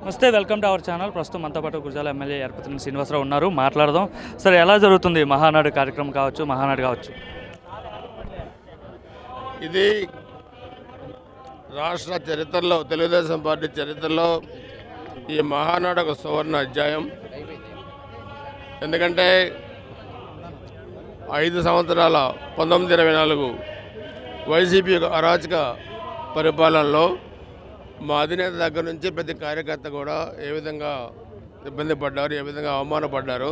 నమస్తే, welcome to our channel. ప్రస్తుతం మనతో పాటు గురజాల ఎమ్మెల్యే ఎరపతినేని శ్రీనివాసరావు ఉన్నారు. మాట్లాడదాం. సరే, ఎలా జరుగుతుంది మహానాడు కార్యక్రమం కావచ్చు, మహానాడు కావచ్చు? ఇది రాష్ట్ర చరిత్రలో, తెలుగుదేశం పార్టీ చరిత్రలో ఈ మహానాడు ఒక సువర్ణ అధ్యాయం. ఎందుకంటే 5 సంవత్సరాల 1924 వైసీపీ అరాచక పరిపాలనలో మా అధినేత దగ్గర నుంచి ప్రతి కార్యకర్త కూడా ఏ విధంగా ఇబ్బంది పడ్డారు, ఏ విధంగా అవమానపడ్డారు.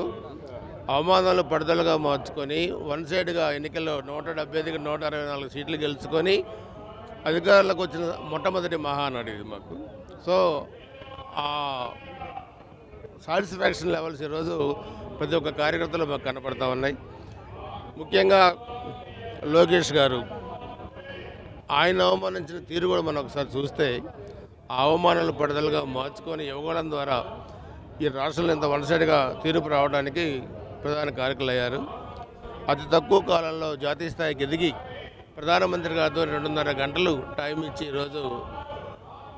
అవమానాలు పడదలుగా మార్చుకొని వన్ సైడ్గా ఎన్నికల్లో 170కి 164 సీట్లు గెలుచుకొని అధికారులకు వచ్చిన మొట్టమొదటి మహానాడు ఇది మాకు. సో ఆ సాటిస్ఫాక్షన్ లెవెల్స్ ఈరోజు ప్రతి ఒక్క కార్యకర్తలు మాకు కనపడతా ఉన్నాయి. ముఖ్యంగా లోకేష్ గారు ఆయన అవమానించిన తీరు కూడా మనం ఒకసారి చూస్తే ఆ అవమానాలు పడదలుగా మార్చుకొని ఇవ్వడం ద్వారా ఈ రాష్ట్రంలో ఇంత వన్ సైడ్గా తీర్పు రావడానికి ప్రధాన కారకులు అయ్యారు. అతి తక్కువ కాలంలో జాతీయ స్థాయికి ఎదిగి ప్రధానమంత్రి గారితో 2.5 గంటలు టైం ఇచ్చి ఈరోజు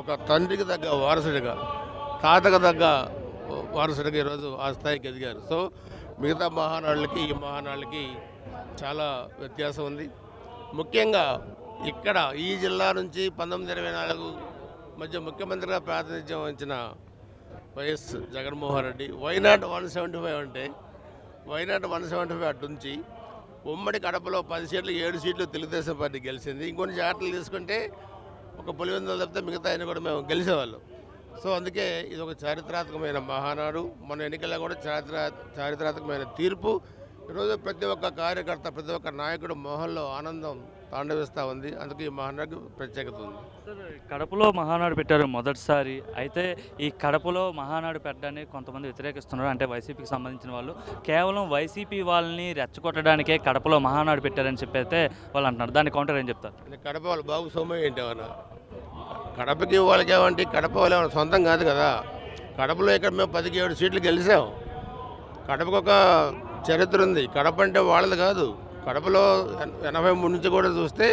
ఒక తండ్రికి తగ్గ వారసుడిగా, తాతకు తగ్గ వారసుడిగా ఈరోజు ఆ స్థాయికి ఎదిగారు. సో మిగతా మహానాడులకి ఈ మహానాడులకి చాలా వ్యత్యాసం ఉంది. ముఖ్యంగా ఇక్కడ ఈ జిల్లా నుంచి 1924 మధ్య ముఖ్యమంత్రిగా ప్రాతినిధ్యం వహించిన వైఎస్ జగన్మోహన్ రెడ్డి వైనాట్ 175 అంటే వైనాట్ 175 అటుంచి ఉమ్మడి కడపలో 10 సీట్లు 7 సీట్లు తెలుగుదేశం పార్టీ గెలిచింది. ఇంకొన్ని జాగ్రత్తలు తీసుకుంటే ఒక పులివెందులు తప్పితే మిగతా ఆయన కూడా మేము గెలిచేవాళ్ళం. సో అందుకే ఇది ఒక చారిత్రాత్మకమైన మహానాడు. మన ఎన్నికల్లో కూడా చారిత్రాత్మకమైన తీర్పు. ఈరోజు ప్రతి ఒక్క కార్యకర్త, ప్రతి ఒక్క నాయకుడు మొహంలో ఆనందం తాండవిస్తూ ఉంది. అందుకే ఈ మహానాడు ప్రత్యేకత ఉంది. కడపలో మహానాడు పెట్టారు మొదటిసారి. అయితే ఈ కడపలో మహానాడు పెట్టడాన్ని కొంతమంది వ్యతిరేకిస్తున్నారు. అంటే వైసీపీకి సంబంధించిన వాళ్ళు కేవలం వైసీపీ వాళ్ళని రెచ్చగొట్టడానికే కడపలో మహానాడు పెట్టారని చెప్పైతే వాళ్ళు అంటున్నారు. దాన్ని కౌంటర్ ఏం చెప్తారు? కడప వాళ్ళు బాబు సోమయ్య ఏంటి ఏమన్నా కడపకి వాళ్ళకి ఏమంటే కడప వాళ్ళు ఏమన్నా సొంతం కాదు కదా. కడపలో ఇక్కడ మేము 17 సీట్లు గెలిచాం. కడపకు ఒక చరిత్ర ఉంది. కడప అంటే వాళ్ళది కాదు. కడపలో 83 నుంచి కూడా చూస్తే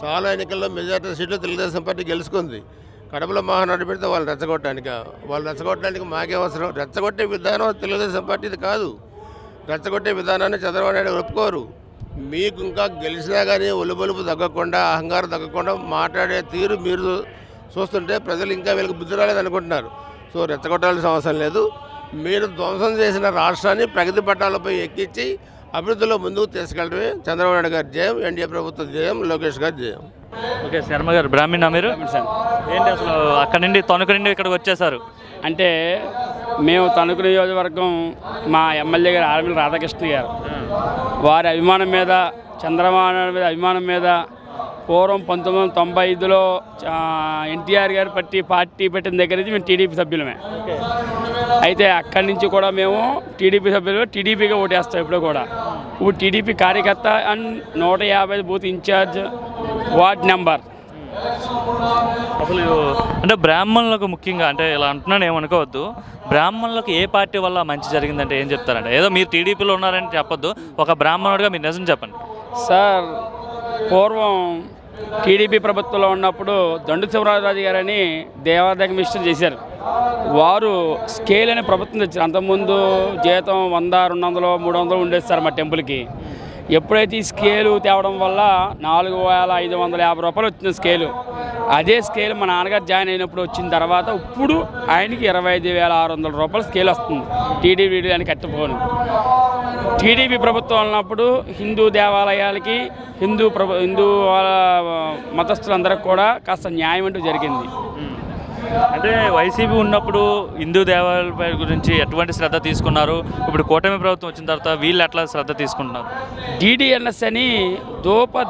చాలా ఎన్నికల్లో మెజార్టీ సీట్లు తెలుగుదేశం పార్టీ గెలుచుకుంది. కడపలో మహానాడు పెడితే వాళ్ళు రెచ్చగొట్టడానికి మాకే అవసరం. రెచ్చగొట్టే విధానం తెలుగుదేశం పార్టీది కాదు. రెచ్చగొట్టే విధానాన్ని చంద్రబాబు నాయుడు ఒప్పుకోరు. మీకు ఇంకా గెలిచినా కానీ ఒలుబొలుపు తగ్గకుండా, అహంకారం తగ్గకుండా మాట్లాడే తీరు మీరు చూస్తుంటే ప్రజలు ఇంకా వీళ్ళకి బుద్ధి రాలేదనుకుంటున్నారు. సో రెచ్చగొట్టాల్సిన అవసరం లేదు. మీరు ధ్వంసం చేసిన రాష్ట్రాన్ని ప్రగతి పట్టాలపై ఎక్కించి అభివృద్ధిలో ముందుకు తీసుకెళ్ళడమే చంద్రబాబు నాయుడు గారి జయం, ఎన్డీఏ ప్రభుత్వ జయం, లోకేష్ గారి జయం. ఓకే, శర్మ గారు బ్రాహ్మణ మీరు ఏంటి అసలు అక్కడి నుండి తణుకు నుండి ఇక్కడికి వచ్చేసారు? అంటే మేము తణుకు నియోజకవర్గం మా ఎమ్మెల్యే గారు ఆర్మీల రాధాకృష్ణ గారు వారి అభిమానం మీద, చంద్రబాబు నాయుడు మీద అభిమానం మీద పూర్వం 1995లో ఎన్టీఆర్ గారు పార్టీ పెట్టిన దగ్గర నుంచి మేము టీడీపీ సభ్యులమే. అయితే అక్కడి నుంచి కూడా మేము టీడీపీ సభ్యులు టీడీపీగా ఓటేస్తాం ఇప్పుడు కూడా. ఇప్పుడు టీడీపీ కార్యకర్త and 150 booth incharge, ward number. అసలు అంటే బ్రాహ్మణులకు ముఖ్యంగా, అంటే ఇలా అంటున్నాను ఏమనుకోవద్దు, బ్రాహ్మణులకు ఏ పార్టీ వల్ల మంచి జరిగిందంటే ఏం చెప్తారంటే? ఏదో మీరు టీడీపీలో ఉన్నారని చెప్పొద్దు, ఒక బ్రాహ్మణుడిగా మీరు నిజం చెప్పండి. సార్, పూర్వం టీడీపీ ప్రభుత్వంలో ఉన్నప్పుడు దండు శివరాజరాజు గారని దేవాదాయ మినిస్టర్ చేశారు. వారు స్కేల్ అనే ప్రభుత్వం తెచ్చారు. అంతకుముందు జీతం 100, 200, 300 ఉండేది సార్ మా టెంపుల్కి. ఎప్పుడైతే ఈ స్కేలు తేవడం వల్ల 4,550 రూపాయలు వచ్చిన స్కేలు, అదే స్కేల్ మా నాన్నగారు జాయిన్ అయినప్పుడు వచ్చిన తర్వాత ఇప్పుడు ఆయనకి 25,600 రూపాయలు స్కేల్ వస్తుంది. టీడీపీ అని కట్టుకోను. టీడీపీ ప్రభుత్వం ఉన్నప్పుడు హిందూ దేవాలయాలకి, హిందూ మతస్థులందరికీ కూడా కాస్త న్యాయం అంటూ జరిగింది. అంటే వైసీపీ ఉన్నప్పుడు హిందూ దేవాలయాల గురించి ఎటువంటి శ్రద్ధ తీసుకున్నారు? ఇప్పుడు కూటమి ప్రభుత్వం వచ్చిన తర్వాత వీళ్ళు ఎట్లా శ్రద్ధ తీసుకుంటున్నారు? DDNS అని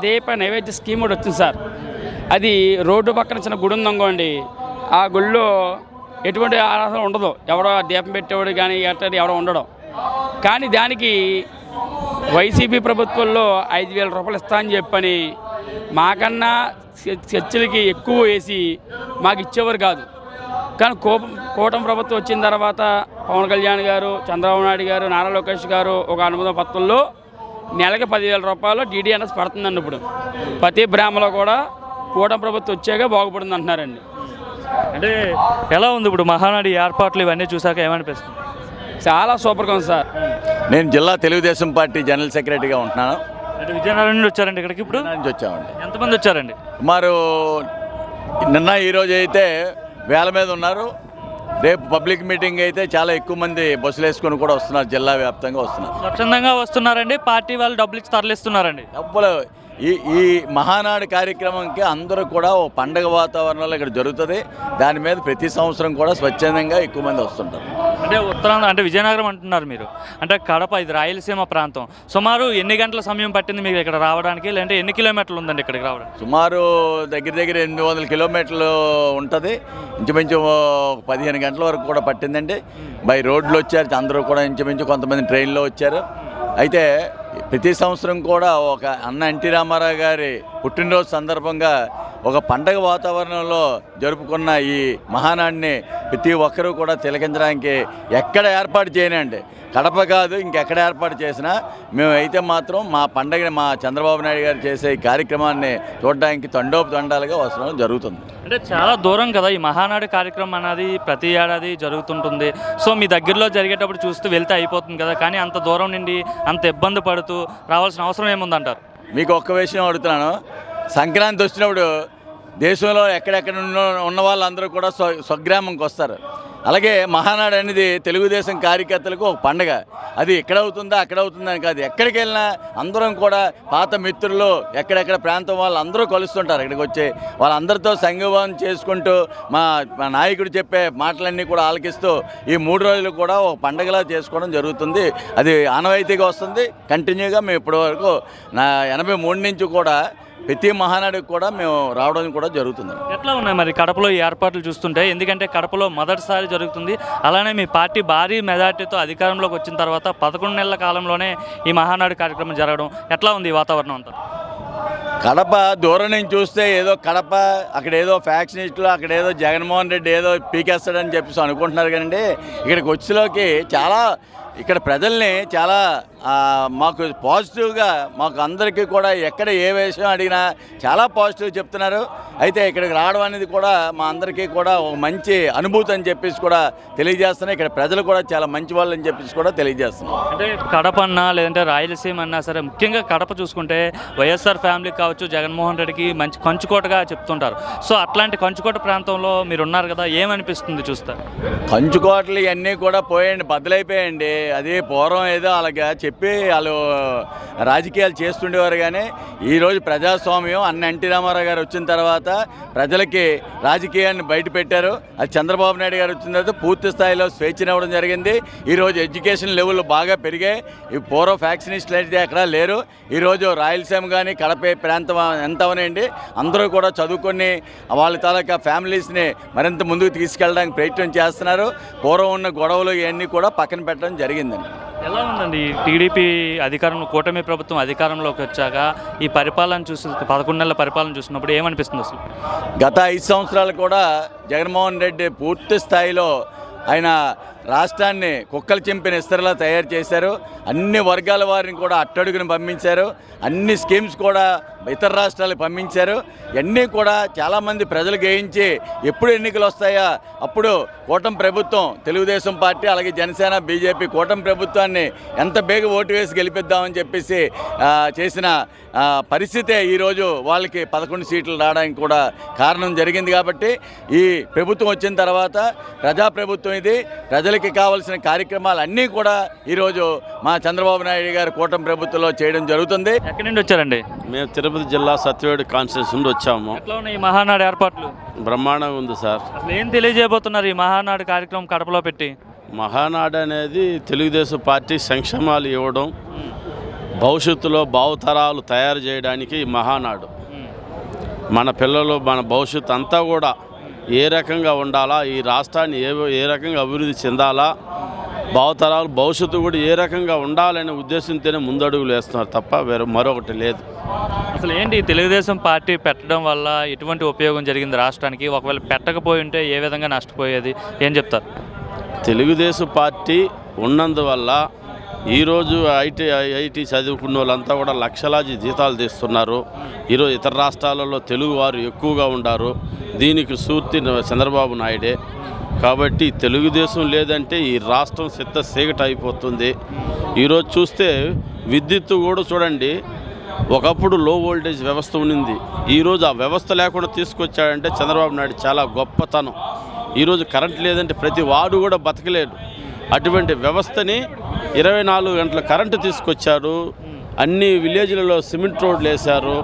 దీప నైవేద్య స్కీమ్ కూడా వచ్చింది సార్. అది రోడ్డు పక్కన చిన్న గుడి ఉందనుకోండి, ఆ గుడిలో ఎటువంటి ఆరాధన ఉండదు. ఎవడో దీపం పెట్టేవాడు కానీ ఎట్టడి ఎవడో ఉండడం. కానీ దానికి వైసీపీ ప్రభుత్వంలో 5,000 రూపాయలు ఇస్తా అని చెప్పని మాకన్నా చర్చలకి ఎక్కువ వేసి మాకు ఇచ్చేవారు కాదు. కానీ కూటమి ప్రభుత్వం వచ్చిన తర్వాత పవన్ కళ్యాణ్ గారు, చంద్రబాబు నాయుడు గారు, నారా లోకేష్ గారు ఒక అనుమతి పత్రంలో నెలకి 10,000 రూపాయలు DDNS పడుతుందండి. ఇప్పుడు ప్రతి బ్రాహ్మలో కూడా కూటమి ప్రభుత్వం వచ్చాక బాగుపడింది అంటున్నారండి. అంటే ఎలా ఉంది ఇప్పుడు మహానాడు ఏర్పాట్లు ఇవన్నీ చూసాక ఏమనిపిస్తుంది? చాలా సూపర్గా ఉంది సార్. నేను జిల్లా తెలుగుదేశం పార్టీ జనరల్ సెక్రటరీగా ఉంటున్నాను. అంటే విజయనగరం నుండి వచ్చారండి ఇక్కడికి? ఇప్పుడు నుంచి వచ్చామండి. ఎంతమంది వచ్చారండి? సుమారు నిన్న ఈరోజు అయితే వేల మీద ఉన్నారు. రేపు పబ్లిక్ మీటింగ్ అయితే చాలా ఎక్కువ మంది బస్సులు వేసుకొని కూడా వస్తున్నారు, జిల్లా వ్యాప్తంగా వస్తున్నారు. స్వచ్ఛందంగా వస్తున్నారండి, పార్టీ వాళ్ళు డబ్బులు ఇచ్చి తరలిస్తున్నారండి? డబ్బులు ఈ మహానాడు కార్యక్రమంకి అందరూ కూడా ఓ పండగ వాతావరణంలో ఇక్కడ జరుగుతుంది. దాని మీద ప్రతి సంవత్సరం కూడా స్వచ్ఛందంగా ఎక్కువ మంది వస్తుంటారు. అంటే ఉత్తరాంధ్ర అంటే విజయనగరం అంటున్నారు మీరు, అంటే కడప ఇది రాయలసీమ ప్రాంతం. సుమారు ఎన్ని గంటల సమయం పట్టింది మీకు ఇక్కడ రావడానికి, లేదంటే ఎన్ని కిలోమీటర్లు ఉందండి ఇక్కడికి రావడానికి? సుమారు దగ్గర 800 కిలోమీటర్లు ఉంటుంది. ఇంచుమించు 15 గంటల వరకు కూడా పట్టిందండి. బై రోడ్లు వచ్చారు అందరూ కూడా, ఇంచుమించు కొంతమంది ట్రైన్లో వచ్చారు. అయితే ప్రతి సంవత్సరం కూడా ఒక అన్న ఎన్టీ రామారావు గారి పుట్టినరోజు సందర్భంగా ఒక పండగ వాతావరణంలో జరుపుకున్న ఈ మహానాడిని ప్రతి ఒక్కరూ కూడా తిలకించడానికి ఎక్కడ ఏర్పాటు చేయనండి, కడప కాదు ఇంకెక్కడ ఏర్పాటు చేసినా మేమైతే మాత్రం మా పండగని మా చంద్రబాబు నాయుడు గారు చేసే ఈ కార్యక్రమాన్ని చూడడానికి తండోపతండాలుగా వస్తడం జరుగుతుంది. అంటే చాలా దూరం కదా ఈ మహానాడు కార్యక్రమం అనేది, ప్రతి ఏడాది జరుగుతుంటుంది. సో మీ దగ్గరలో జరిగేటప్పుడు చూస్తూ వెళ్తే అయిపోతుంది కదా, కానీ అంత దూరం నుండి అంత ఇబ్బంది పడుతూ రావాల్సిన అవసరం ఏముందంటారు? మీకు ఒక్క విషయం అడుగుతున్నాను. సంక్రాంతి వచ్చినప్పుడు దేశంలో ఎక్కడెక్కడ ఉన్న వాళ్ళందరూ కూడా స్వగ్రామంకి వస్తారు. అలాగే మహానాడు అనేది తెలుగుదేశం కార్యకర్తలకు ఒక పండగ. అది ఎక్కడ అవుతుందా అక్కడ అవుతుందని కాదు, ఎక్కడికి వెళ్ళినా అందరం కూడా పాత మిత్రులు ఎక్కడెక్కడ ప్రాంతం వాళ్ళు అందరూ కలుస్తుంటారు. ఇక్కడికి వచ్చి వాళ్ళందరితో సంఘీభావం చేసుకుంటూ మా నాయకుడు చెప్పే మాటలన్నీ కూడా ఆలకిస్తూ ఈ 3 రోజులు కూడా ఒక పండగలా చేసుకోవడం జరుగుతుంది. అది ఆనవాయితీగా వస్తుంది కంటిన్యూగా. మేము ఇప్పటివరకు 83 నుంచి కూడా ప్రతి మహానాడుకి కూడా మేము రావడం కూడా జరుగుతుంది. ఎట్లా ఉన్నాయి మరి కడపలో ఈ ఏర్పాట్లు చూస్తుంటే? ఎందుకంటే కడపలో మొదటిసారి జరుగుతుంది. అలానే మీ పార్టీ భారీ మెజార్టీతో అధికారంలోకి వచ్చిన తర్వాత 11 నెలల కాలంలోనే ఈ మహానాడు కార్యక్రమం జరగడం ఎట్లా ఉంది ఈ వాతావరణం అంతా? కడప దూరం నుంచి చూస్తే ఏదో కడప అక్కడ ఏదో ఫ్యాక్షనిస్టులు అక్కడ ఏదో జగన్మోహన్ రెడ్డి ఏదో పీకేస్తాడని చెప్పేసి అనుకుంటున్నారు. కానీ ఇక్కడికి వచ్చేలోకి చాలా ఇక్కడ ప్రజల్ని చాలా మాకు పాజిటివ్గా, మాకు అందరికీ కూడా ఎక్కడ ఏ విషయం అడిగినా చాలా పాజిటివ్ చెప్తున్నారు. అయితే ఇక్కడికి రావడం అనేది కూడా మా అందరికీ కూడా ఒక మంచి అనుభూతి అని చెప్పేసి కూడా తెలియజేస్తున్నాయి. ఇక్కడ ప్రజలు కూడా చాలా మంచి వాళ్ళు అని చెప్పేసి కూడా తెలియజేస్తున్నాం. అంటే కడప అన్నా లేదంటే రాయలసీమ అన్నా సరే, ముఖ్యంగా కడప చూసుకుంటే వైఎస్ఆర్ ఫ్యామిలీకి కావచ్చు, జగన్మోహన్ రెడ్డికి మంచి కంచుకోటగా చెప్తుంటారు. సో అట్లాంటి కంచుకోట ప్రాంతంలో మీరు ఉన్నారు కదా, ఏమనిపిస్తుంది చూస్తే? కంచుకోటలు ఇవన్నీ కూడా పోయండి, బద్దలైపోయాయండి. అది పూర్వం ఏదో అలాగా చెప్పి వాళ్ళు రాజకీయాలు చేస్తుండేవారు. కానీ ఈరోజు ప్రజాస్వామ్యం అన్న ఎన్టీ రామారావు గారు వచ్చిన తర్వాత ప్రజలకి రాజకీయాన్ని బయట పెట్టారు. అది చంద్రబాబు నాయుడు గారు వచ్చిన తర్వాత పూర్తి స్థాయిలో స్వేచ్ఛనివ్వడం జరిగింది. ఈరోజు ఎడ్యుకేషన్ లెవెల్ బాగా పెరిగాయి. ఈ పూర్వ ఫ్యాక్షనిస్టులు అయితే ఎక్కడా లేరు. ఈరోజు రాయలసీమ కానీ కడప ప్రాంతం ఎంత అవనండి అందరూ కూడా చదువుకొని వాళ్ళ తాలూకా ఫ్యామిలీస్ని మరింత ముందుకు తీసుకెళ్ళడానికి ప్రయత్నం చేస్తున్నారు. పూర్వం ఉన్న గొడవలు ఇవన్నీ కూడా పక్కన పెట్టడం జరిగిందండి. ఎలా ఉందండి టీడీపీ అధికారంలో, కూటమి ప్రభుత్వం అధికారంలోకి వచ్చాక ఈ పరిపాలన చూసి 11 నెలల పరిపాలన చూసినప్పుడు ఏమనిపిస్తుంది అసలు? గత 5 సంవత్సరాలు కూడా జగన్మోహన్ రెడ్డి పూర్తి స్థాయిలో ఆయన రాష్ట్రాన్ని కుక్కలు చింపిన ఇస్తరలా తయారు చేశారు. అన్ని వర్గాల వారిని కూడా అట్టడుగుని పంపించారు. అన్ని స్కీమ్స్ కూడా ఇతర రాష్ట్రాలకు పంపించారు. ఇవన్నీ కూడా చాలామంది ప్రజలు గ్రహించి ఎప్పుడు ఎన్నికలు వస్తాయా అప్పుడు కూటమి ప్రభుత్వం, తెలుగుదేశం పార్టీ అలాగే జనసేన బీజేపీ కూటమి ప్రభుత్వాన్ని ఎంత బేగ ఓటు వేసి గెలిపిద్దామని చెప్పేసి చేసిన పరిస్థితే ఈరోజు వాళ్ళకి 11 సీట్లు రావడానికి కూడా కారణం జరిగింది. కాబట్టి ఈ ప్రభుత్వం వచ్చిన తర్వాత ప్రజాప్రభుత్వం ఇది, ప్రజలకి కావాల్సిన కార్యక్రమాలు అన్నీ కూడా ఈరోజు మా చంద్రబాబు నాయుడు గారు కూటమి ప్రభుత్వంలో చేయడం జరుగుతుంది. ఎక్కడి నుండి వచ్చారండి? మేము తిరుపతి జిల్లా సత్యవేడు కాన్స్టిట్యూన్సీ నుండి వచ్చాము. ఎట్లా ఉన్నాయి ఈ మహానాడు ఏర్పాట్లు? బ్రహ్మాండంగా ఉంది సార్. అసలు ఏం తెలియజేయబోతున్నారు ఈ మహానాడు కార్యక్రమం కడపలో పెట్టి? మహానాడు అనేది తెలుగుదేశం పార్టీ సంక్షేమాలు ఇవ్వడం, భవిష్యత్తులో భావతరాలు తయారు చేయడానికి ఈ మహానాడు. మన పిల్లలు మన భవిష్యత్తు అంతా కూడా ఏ రకంగా ఉండాలా, ఈ రాష్ట్రాన్ని ఏ రకంగా అభివృద్ధి చెందాలా, భావతరాలు భవిష్యత్తు కూడా ఏ రకంగా ఉండాలనే ఉద్దేశంతోనే ముందడుగులు వేస్తున్నారు తప్ప వేరే మరొకటి లేదు. అసలు ఏంటి తెలుగుదేశం పార్టీ పెట్టడం వల్ల ఎటువంటి ఉపయోగం జరిగింది రాష్ట్రానికి? ఒకవేళ పెట్టకపోయి ఉంటే ఏ విధంగా నష్టపోయేది, ఏం చెప్తారు? తెలుగుదేశం పార్టీ ఉన్నందువల్ల ఈరోజు ఐటీ చదువుకున్న వాళ్ళంతా కూడా లక్షలాది జీతాలు తీస్తున్నారు. ఈరోజు ఇతర రాష్ట్రాలలో తెలుగు వారు ఎక్కువగా ఉన్నారు. దీనికి స్ఫూర్తి చంద్రబాబు నాయుడే. కాబట్టి తెలుగుదేశం లేదంటే ఈ రాష్ట్రం సిగ్గట అయిపోతుంది. ఈరోజు చూస్తే విద్యుత్తు కూడా చూడండి, ఒకప్పుడు లో వోల్టేజ్ వ్యవస్థ ఉన్నింది. ఈరోజు ఆ వ్యవస్థ లేకుండా తీసుకొచ్చాడంటే చంద్రబాబు నాయుడు చాలా గొప్పతనం. ఈరోజు కరెంట్ లేదంటే ప్రతి వాడు కూడా బతకలేడు. అటువంటి వ్యవస్థని 24 గంటల కరెంటు తీసుకొచ్చారు. అన్ని విలేజ్లలో సిమెంట్ రోడ్లు వేశారు.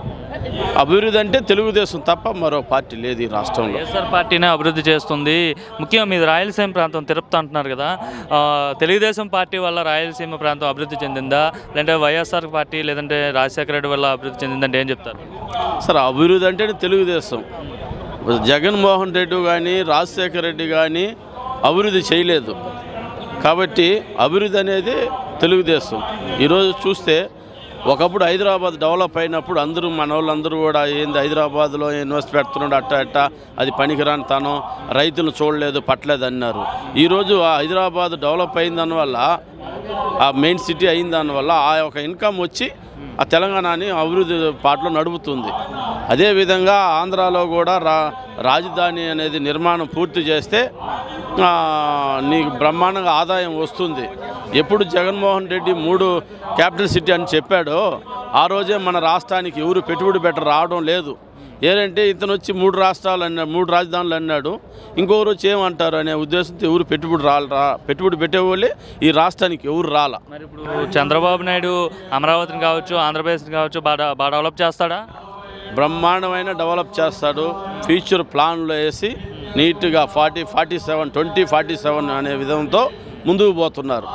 అభివృద్ధి అంటే తెలుగుదేశం తప్ప మరో పార్టీ లేదు ఈ రాష్ట్రంలో. వైఎస్ఆర్ పార్టీనే అభివృద్ధి చేస్తుంది. ముఖ్యంగా మీది రాయలసీమ ప్రాంతం తిరుపతి అంటున్నారు కదా, తెలుగుదేశం పార్టీ వల్ల రాయలసీమ ప్రాంతం అభివృద్ధి చెందిందా, లేదంటే వైఎస్ఆర్ పార్టీ లేదంటే రాజశేఖర రెడ్డి వల్ల అభివృద్ధి చెందిందంటే ఏం చెప్తారు? సార్, అభివృద్ధి అంటే తెలుగుదేశం. జగన్మోహన్ రెడ్డి కానీ రాజశేఖర రెడ్డి కానీ అభివృద్ధి చేయలేదు. కాబట్టి అభివృద్ధి అనేది తెలుగుదేశం. ఈరోజు చూస్తే ఒకప్పుడు హైదరాబాద్ డెవలప్ అయినప్పుడు అందరూ మన వాళ్ళందరూ కూడా ఏంది హైదరాబాద్లో ఇన్వెస్ట్ పెడుతున్నాడు అట్ట అది పనికిరాని తనం, రైతులు చూడలేదు పట్టలేదు అన్నారు. ఈరోజు ఆ హైదరాబాద్ డెవలప్ అయిన దానివల్ల, ఆ మెయిన్ సిటీ అయిన దానివల్ల ఆ యొక్క ఇన్కమ్ వచ్చి ఆ తెలంగాణని అభివృద్ధి పాటలో నడుపుతుంది. అదేవిధంగా ఆంధ్రాలో కూడా రాజధాని అనేది నిర్మాణం పూర్తి చేస్తే నీకు బ్రహ్మాండంగా ఆదాయం వస్తుంది. ఎప్పుడు జగన్మోహన్ రెడ్డి 3 క్యాపిటల్ సిటీ అని చెప్పాడో ఆ రోజే మన రాష్ట్రానికి ఎవరు పెట్టుబడి రావడం లేదు. ఏంటంటే ఇతను వచ్చి 3 రాష్ట్రాలు అన్నాడు, 3 రాజధానులు అన్నాడు. ఇంకొకరు వచ్చి ఏమంటారు అనే ఉద్దేశంతో ఎవరు పెట్టుబడి పెట్టేవాళ్ళే ఈ రాష్ట్రానికి ఎవరు రాల. మరి ఇప్పుడు చంద్రబాబు నాయుడు అమరావతిని కావచ్చు, ఆంధ్రప్రదేశ్ని కావచ్చు బాగా డెవలప్ చేస్తాడా? బ్రహ్మాండమైన డెవలప్ చేస్తాడు. ఫ్యూచర్ ప్లాన్లో వేసి నీట్గా 2047 అనే విధంతో ముందుకు పోతున్నారు.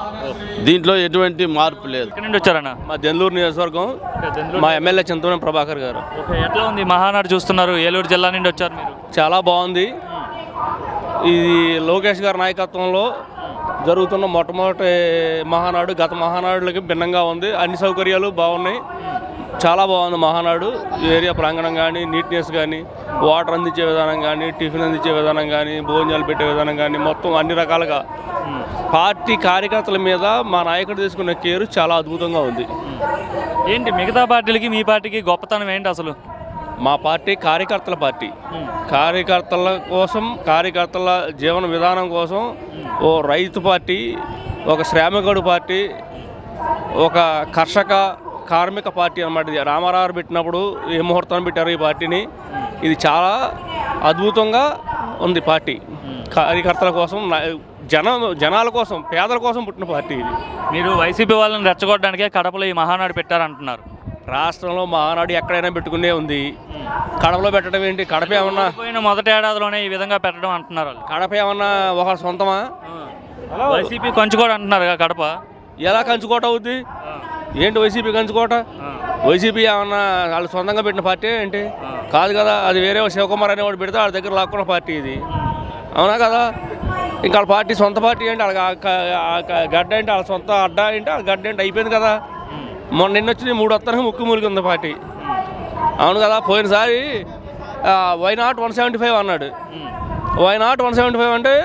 దీంట్లో ఎటువంటి మార్పు లేదు. ఎక్కడి నుండి వచ్చారన్న? మా దెందులూరు నియోజకవర్గం. మా ఎమ్మెల్యే చింతమనేని ప్రభాకర్ గారు. ఎట్లా ఉంది మహానాడు చూస్తున్నారు? ఏలూరు జిల్లా నుండి వచ్చారు మీరు. చాలా బాగుంది. ఇది లోకేష్ గారి నాయకత్వంలో జరుగుతున్న మొట్టమొదటి మహానాడు. గత మహానాడులకి భిన్నంగా ఉంది. అన్ని సౌకర్యాలు బాగున్నాయి. చాలా బాగుంది మహానాడు. ఏరియా ప్రాంగణం కానీ, నీట్నెస్ కానీ, వాటర్ అందించే విధానం కానీ, టిఫిన్ అందించే విధానం కానీ, భోజనాలు పెట్టే విధానం కానీ, మొత్తం అన్ని రకాలుగా పార్టీ కార్యకర్తల మీద మా నాయకుడు తీసుకున్న కేరు చాలా అద్భుతంగా ఉంది. ఏంటి మిగతా పార్టీలకి మీ పార్టీకి గొప్పతనం ఏంటి అసలు? మా పార్టీ కార్యకర్తల పార్టీ. కార్యకర్తల కోసం, కార్యకర్తల జీవన విధానం కోసం ఓ రైతు పార్టీ, ఒక శ్రామికుడు పార్టీ, ఒక కార్మిక పార్టీ అన్నమాట. ఇది రామారావు పెట్టినప్పుడు ఏ ముహూర్తం పెట్టారు ఈ పార్టీని. ఇది చాలా అద్భుతంగా ఉంది పార్టీ. కార్యకర్తల కోసం, జనాల కోసం, పేదల కోసం పుట్టిన పార్టీ ఇది. మీరు వైసీపీ వాళ్ళని రెచ్చగొట్టడానికే కడపలో ఈ మహానాడు పెట్టారంటున్నారు. రాష్ట్రంలో మహానాడు ఎక్కడైనా పెట్టుకునే ఉంది. కడపలో పెట్టడం ఏంటి? కడప ఏమన్నా పోయిన మొదటి ఏడాదిలోనే ఈ విధంగా పెట్టడం అంటున్నారు. కడప ఏమన్నా ఒక సొంతమా? వైసీపీ కంచుకోట అంటున్నారు కడప. ఎలా కంచుకోట అవుద్ది? ఏంటి వైసీపీ కంచుకోట? వైసీపీ ఏమన్నా వాళ్ళు సొంతంగా పెట్టిన పార్టీ ఏంటి? కాదు కదా. అది వేరే శివకుమార్ అనేవాడు పెడితే వాళ్ళ దగ్గర లాక్కున్న పార్టీ ఇది. అవునా కదా? ఇంకా వాళ్ళ పార్టీ సొంత పార్టీ ఏంటి? వాళ్ళ గడ్డ ఏంటి? వాళ్ళ సొంత అడ్డా ఏంటి? వాళ్ళ గడ్డ ఏంటి? అయిపోయింది కదా. మొన్న నిన్న వచ్చి 3 వస్తానికి ముక్కు మూలికి ఉంది పార్టీ. అవును కదా. పోయినసారి వైనాట్ 175 అన్నాడు. వైనాట్ 175 అంటే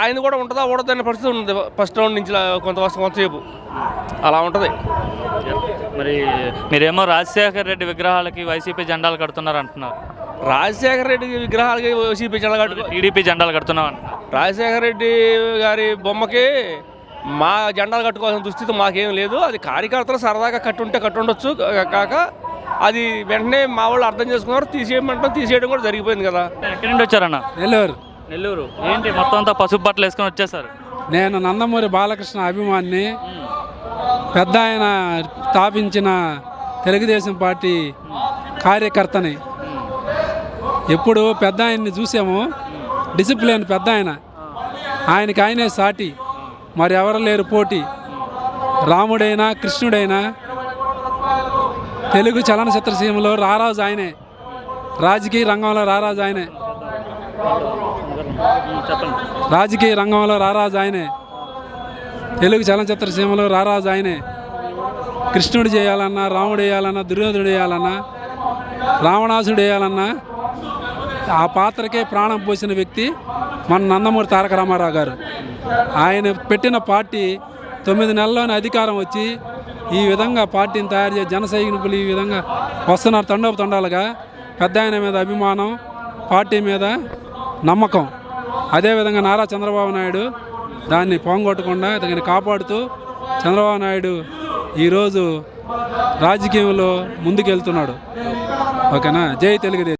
ఆయన కూడా ఉంటుందా ఉండదు అనే పరిస్థితి ఉంది. ఫస్ట్ రౌండ్ నుంచి కొంతసేపు అలా ఉంటుంది. మరి మీరేమో రాజశేఖర రెడ్డి విగ్రహాలకి వైసీపీ జెండాలు కడుతున్నారు అంటున్నారు. రాజశేఖర రెడ్డి విగ్రహాలకి వైసీపీ జెండాలు కట్టు, టీడీపీ జెండాలు కడుతున్నాం అంటున్నారు. రాజశేఖర రెడ్డి గారి బొమ్మకి మా జెండాలు కట్టుకోవాల్సిన దుస్థితి మాకేం లేదు. అది కార్యకర్తలు సరదాగా కట్టుండొచ్చు. కాక అది వెంటనే మా వాళ్ళు అర్థం చేసుకున్నారు. తీసేయడం కూడా జరిగిపోయింది కదా. ఎక్కడి నుండి వచ్చారన్న? నెల్లూరు. ఏంటి మొత్తం అంతా పసుపు బట్టలు వేసుకొని వచ్చేసారు? నేను నందమూరి బాలకృష్ణ అభిమాని. పెద్ద ఆయన స్థాపించిన తెలుగుదేశం పార్టీ కార్యకర్తని. ఎప్పుడు పెద్ద ఆయన్ని చూసాము, డిసిప్లిన్ పెద్ద ఆయనకి ఆయనే సాటి, మరి ఎవరు లేరు పోటీ. రాముడైనా కృష్ణుడైనా తెలుగు చలనచిత్ర సీమలో రారాజు ఆయనే, రాజకీయ రంగంలో రారాజు ఆయనే, రాజకీయ రంగంలో రారాజు ఆయనే, తెలుగు చలనచిత్ర సీమలో రారాజు ఆయనే. కృష్ణుడు చేయాలన్నా, రాముడు వేయాలన్నా, దుర్యోధనుడు వేయాలన్నా, రావణాసుడు వేయాలన్నా ఆ పాత్రకే ప్రాణం పోసిన వ్యక్తి మన నందమూరి తారక రామారావు గారు. ఆయన పెట్టిన పార్టీ 9 నెలల్లోనే అధికారం వచ్చి ఈ విధంగా పార్టీని తయారు చేసి జన సైనికులు ఈ విధంగా వస్తున్నారు తండోపతండాలుగా. పెద్ద ఆయన మీద అభిమానం, పార్టీ మీద నమ్మకం. అదేవిధంగా నారా చంద్రబాబు నాయుడు దాన్ని పోంగొట్టకుండా దాన్ని కాపాడుతూ చంద్రబాబు నాయుడు ఈరోజు రాజకీయంలో ముందుకెళ్తున్నాడు. ఓకేనా? జై తెలుగుదేశం.